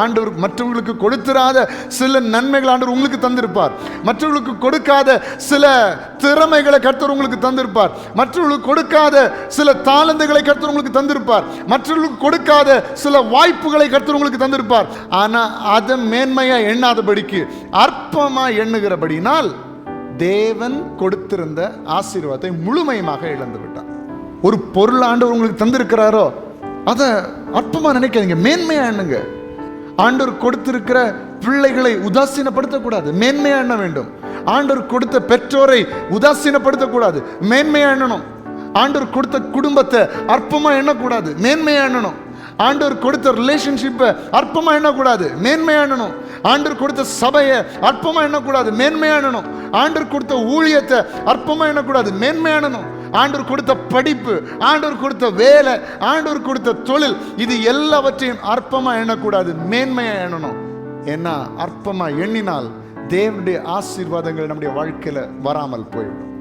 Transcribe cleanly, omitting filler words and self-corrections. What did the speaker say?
ஆண்டவர் மற்றவங்களுக்கு கொடுத்திராத சில நன்மைகள் ஆண்டவர் உங்களுக்கு தந்திருப்பார். மற்றவர்களுக்கு கொடுக்காத சில திறமைகளை கர்த்தர் உங்களுக்கு தந்திருப்பார். மற்றவர்களுக்கு கொடுக்காத சில தாளந்துகளை கர்த்தர் உங்களுக்கு தந்திருப்பார். மற்றவர்களுக்கு கொடுக்காத சில வாய்ப்புகளை கர்த்தர் உங்களுக்கு தந்திருப்பார். ஆனா அதை மேன்மையா எண்ணாதபடிக்கு அற்பமா எண்ணுகிறபடினால் தேவன் கொடுத்திருந்த ஆசீர்வாதத்தை முழுமையாக இழந்து விட்டார். ஒரு பொருள் ஆண்டவர் உங்களுக்கு தந்திருக்கிறாரோ அதை அற்பமா நினைக்காதீங்க, மேன்மையா எண்ணுங்க. ஆண்டவர் கொடுத்திருக்கிற பிள்ளைகளை உதாசீனப்படுத்தக்கூடாது, மேன்மையா எண்ண வேண்டும். ஆண்டவர் கொடுத்த பெற்றோரை உதாசீனப்படுத்தக்கூடாது, மேன்மையா எண்ணணும். ஆண்டவர் கொடுத்த குடும்பத்தை அற்பமா எண்ணக்கூடாது, மேன்மையா எண்ணணும். ஆண்டவர் கொடுத்த ரிலேஷன்ஷிப்பை அற்பமா எண்ணக்கூடாது, மேன்மையா எண்ணணும். ஆண்டவர் கொடுத்த சபையை அற்பமா எண்ணக்கூடாது, மேன்மையா எண்ணணும். ஆண்டவர் கொடுத்த ஊழியத்தை அற்பமா எண்ணக்கூடாது, மேன்மையா எண்ணணும். ஆண்டவர் கொடுத்த படிப்பு, ஆண்டவர் கொடுத்த வேலை, ஆண்டவர் கொடுத்த தொழில், இது எல்லாவற்றையும் அற்பமா எண்ணக்கூடாது, மேன்மையா எண்ணணும். ஏன்னா அற்பமா எண்ணினால் தேவனுடைய ஆசீர்வாதங்கள் நம்முடைய வாழ்க்கையில வராமல் போய்விடும்.